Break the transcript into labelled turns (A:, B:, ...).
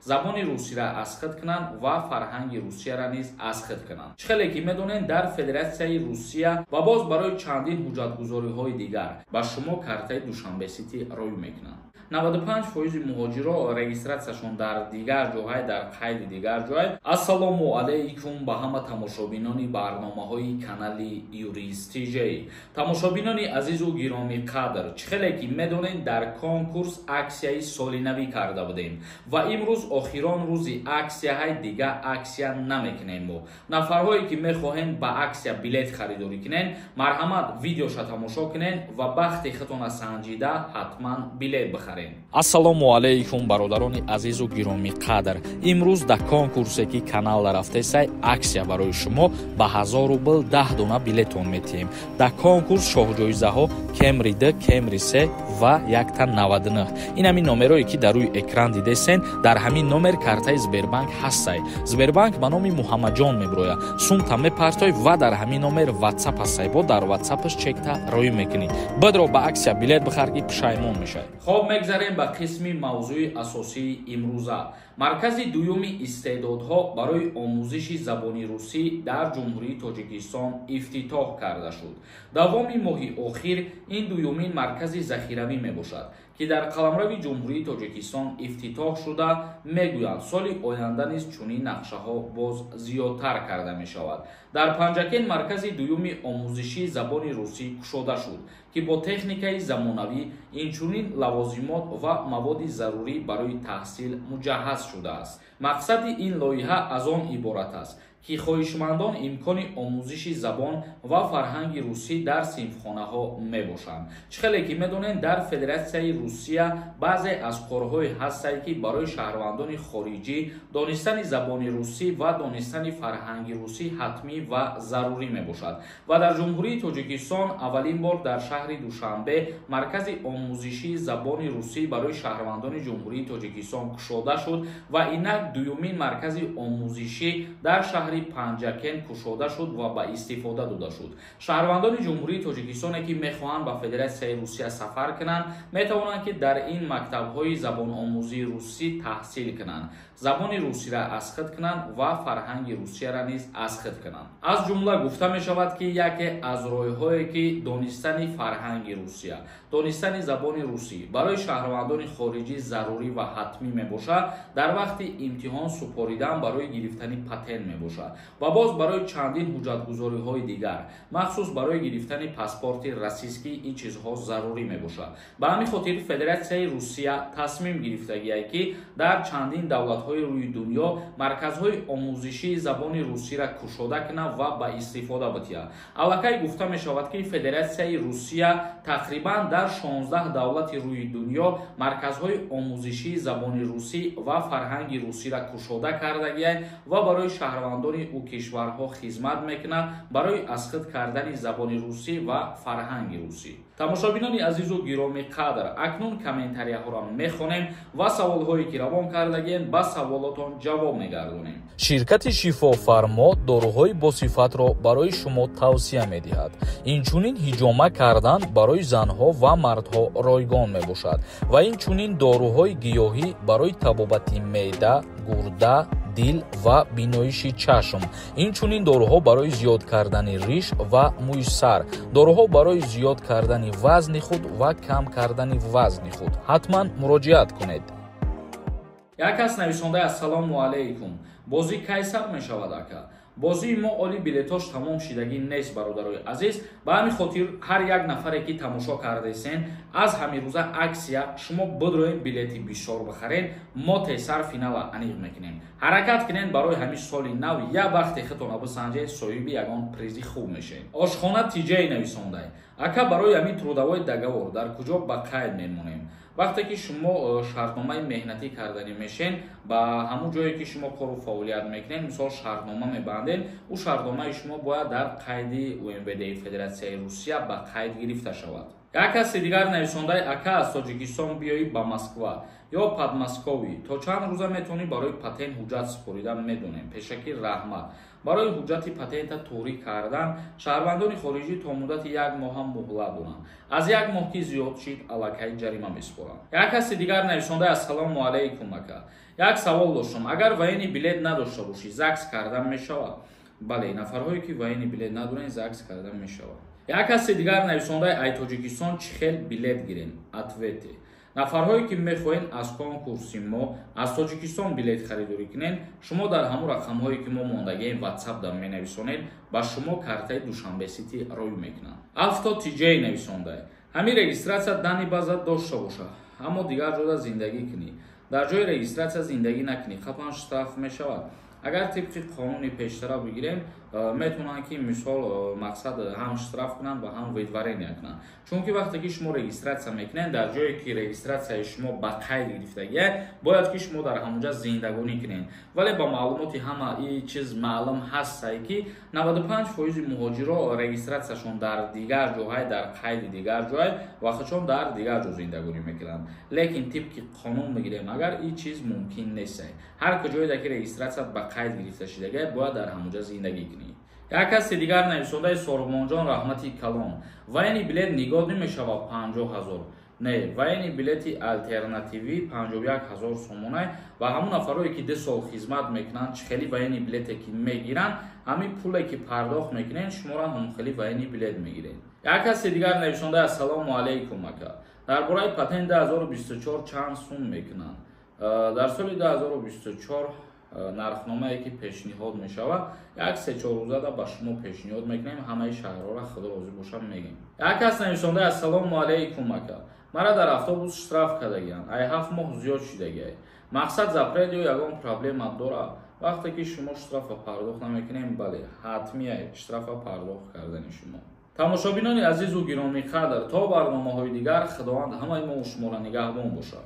A: забони русиро асхит кунанд ва фарҳанги русияро низ асхит кунанд. чӣ хеле ки медонед дар Федератсияи Русия ва боз барои чандин ҳуҷҷатгузориҳои дигар ба шумо картаи Душанбе Сити рӯй мекунанд. 95% муҳоҷиро регистратсияшон дар дигар ҷойҳо дар қайди дигар ҷой. Ассалому алайкум ба ҳама тамошобинони барномаҳои канали Юрист TJ. Тамошобинони азизу гироми қадр, чӣ хеле ки медонед дар конкурс аксияи солинавӣ карда будем ва имрӯз охирон рӯзи аксияҳои дига аксия намекунем. мо нафарҳое ки мехоҳем ба аксия билет харидорӣ кунен, марҳамат видеоша тамошо кунен ва бахти худтона санҷида ҳатман билет бихаред. Ассалому алайкум бародарони азизу гироми қадр. Имрӯз да конкурсе ки каналда рафтесай аксия барои шумо ба 1000 рубл 10 дона билетон метиҳем. Да конкурс шоҳҷоизаҳо Camry D, Camry C ва 199. Ин ҳамин номерое ки дар рӯи экран дидесен, дар ҳамин номер картаи Сбербанк ҳастай. Сбербанк ба номи Муҳаммаҷон меброя. Сумта мепартой ва дар ҳамин номер WhatsApp ҳастай. Бо дар WhatsApp-аш чекта рӯй мекунӣ. Бидро ба аксия билет бихар ки пушаймон мешавӣ. Хоб мегзарем ба қисми мавзӯи асосии имрӯза. Маркази дуюми истеъдодҳо барои омӯзиши забони русӣ дар Ҷумҳурии Тоҷикистон ифтитоҳ карда шуд. Давоми моҳи охир ин дуюмин маркази захиравӣ мебошад ки дар қаламрави Ҷумҳурии Тоҷикистон ифтитоҳ шуда, мегӯянд соли оянда низ чунин нақшаҳо боз зиёдтар карда мешавад. Дар Панҷакен маркази дуюми омӯзиши забони русӣ кушода шуд ки бо техникаи замонавӣ инчунин лавозимот ва маводи зарурӣ барои таҳсил муҷаҳҳаз шудааст. Мақсади ин лоиҳа аз он иборат аст ки хоҳишмандон имкони омӯзиши забон ва фарҳанги русӣ дар синфхонаҳо мебошанд. чӣ хеле ки медонед дар Федератсияи Русия баъзе аз корҳое ҳастанд ки барои шаҳрвандони хориҷӣ донистани забони русӣ ва донистани фарҳанги русӣ ҳатмӣ ва зарурӣ мебошад. Ва дар Ҷумҳурии Тоҷикистон аввалин бор дар шаҳри Душанбе маркази омӯзишии забони русӣ барои шаҳрвандони Ҷумҳурии Тоҷикистон кушода шуд ва инак дуюмин маркази омӯзишӣ дар шаҳри Панҷакен кушода шуд ва ба истифода дода шуд. Шаҳрвандони Ҷумҳурии Тоҷикистоне ки мехоҳанд ба Федератсияи Русия сафар кунанд, метавонанд ки дар ин мактабҳои забономӯзии русӣ таҳсил кунанд, забони русиро асхит кунанд ва фарҳанги русияро низ асхит кунанд. Аз ҷумла гуфта мешавад ки яке аз роҳҳое ки донистани фарҳанги русия, донистани забони русӣ барои шаҳрвандони хориҷӣ зарурӣ ва ҳатмӣ мебошад, дар вақти имтиҳон супоридан барои гирифтани патент мебошад ва боз барои чандин ҳуҷҷатгузориҳои дигар, махсус барои гирифтани паспорти расистӣ ин чизҳо зарурӣ мебошад. Ба ҳамин хотир Федератсияи Русия тасмим гирифтагиае ки дар чандин давлатҳои рӯи дунё марказҳои омӯзишии забони русиро кушода кунад ва ба истифода битиҳад. Аллакай гуфта мешавад ки Федератсияи Русия тақрибан дар 16 давлати рӯи дунё марказҳои омӯзишии забони русӣ ва фарҳанги русиро кушода кардагиае ва барои шаҳрвандони ӯ кишварҳо хизмат мекунад барои асхит кардани забони русӣ ва фарҳанги русӣ. Тамошобинони азизу гироми қадр, акнун комментарияҳоро мехонем ва саволҳое ки равон кардагиен ба саволотон ҷавоб мегардонем. Ширкати Шифофармо доруҳои босифатро барои шумо тавсия медиҳад. Инчунин ҳиҷома кардан барои занҳо ва мардҳо ройгон мебошад ва инчунин доруҳои гиёҳӣ барои табобати меъда, гурда, дил ва биноиши чашм. Инчунин доруҳо барои зиёд кардани риш ва мӯи сар, доруҳо барои зиёд кардани вазни худ ва кам кардани вазни худ. Ҳатман муроҷиат кунед. Як кас нависонда ассалому алайкум. Бозӣ кай сабт мешавад ака? бозии мо оли билетош тамом шидагӣ нест бародарои азиз. Ба ҳамин хотир ҳар як нафаре ки тамошо кардесен аз ҳамирӯза аксия шумо бидроед билети бисёр бихарен, мо тесар финала аниқ мекунем. ҳаракат кунен барои ҳамин соли нав як вақти худтона бисанҷед соҳиби ягон призи хуб мешед. Ошхона тиҷаи нависондай ака барои ҳамин трудовой договор дар куҷо ба қайд мемонем. вақте ки шумо шартномаи меҳнатӣ кардани мешен ба ҳамун ҷое ки шумо кору фаъолият мекунед, мисол шартнома мебандед, ӯ шартномаи шумо бояд дар қайди УМВДи Федератсияи Русия ба қайд гирифта шавад. як каси дигар нависондаи ака аз Тоҷикистон биёӣ ба Москва ё подмосковӣ то чанд рӯза метавонӣ барои патент ҳуҷҷат супоридан медонем. Пешакӣ раҳмат. Барои ҳуҷҷати патента торӣ кардан шаҳрвандони хориҷӣ то муддати 1 моҳ ҳам муҳлат доранд. Аз 1 моҳ ки зиёд шид аллакай ҷарима месупоранд. Як каси дигар нависонда ассалому алайкум ака. Як савол доштам. Агар военни билет надошта бошӣ, ЗАГС кардан мешавад? Бале, нафарҳое ки военни билет надоранд, ЗАГС кардан мешавад. Як каси дигар нависонда ай Тоҷикистон чӣ хел билет гирем? Ответе. Нафарҳое ки мехоҳед аз конкурси мо аз Тоҷикистон билет харидорӣ кунед, шумо дар ҳамон рақамҳое ки мо мондагием WhatsApp-да менависонед, ба шумо картаи Душанбе Сити рӯй мекунанд. Авто тиҷей нависонда. Ҳамин регистратсия дани база дошта бошад, аммо дигар ҷода зиндагӣ кунӣ. Дар ҷои регистратсия зиндагӣ накунӣ, қатъан штраф мешавад. Агар тибқи қонуни пештара бигирем, метавонанд ки мисол мақсад ҳам штраф кунанд ва ҳам видварения кунанд. Чунки вақте ки шумо регистратсия мекунед, дар ҷое ки регистратсияи шумо ба қайд гирифтагиа, бояд ки шумо дар ҳамонҷа зиндагонӣ кунед. Вале ба маълумоти ҳама ин чиз маълум ҳастае ки 95% муҳоҷиро регистратсияшон дар дигар ҷоҳай, дар қайди дигар ҷоҳай ва худшон дар дигар ҷо зиндагонӣ мекунанд. Лекин тибқи қонун мегирем, агар ин чиз мумкин нест. Ҳар куҷоеда ки регистратсия ба қайд гирифта шудагиа, бояд дар ҳамонҷа зиндагӣ кунӣ. Як каси дигар нависондаи Сорумонҷон Раҳмати Калон. Военни билет нигод намешавад 50 000. Не, военни билети алтернативӣ 51 000 сомонай ва ҳамон нафарое ки 2 сол хизмат мекунанд, чихели военни билете ки мегиранд, ҳамин пуле ки пардохт мекунед, шуморо ҳамхели военни билет мегиред. Як каси дигар нависондаи ассалому алайкум ака. Дар бораи патент 2024 чанд сум мекунанд? Дар соли 2024 нархномае ки пешниҳод мешавад, як 3-4 рӯзада ба шумо пешниҳод мекунем, ҳамаи шаҳрҳоро худо розӣ бошад мегем. Як кас нависондаи ассалому алайкум ака. Мара дар автобус штраф кардагианд, ай 7 моҳ зиёд шудагиай. Мақсад запрет ё ягон проблема дорад? Вақте ки шумо штрафа пардохт намекунем, бале, ҳатмияй штрафа пардохт кардани шумо. Тамошобинони азизу гиромиқадр, то барномаҳои дигар, худованд ҳамаи мо шуморо нигаҳбон бошад.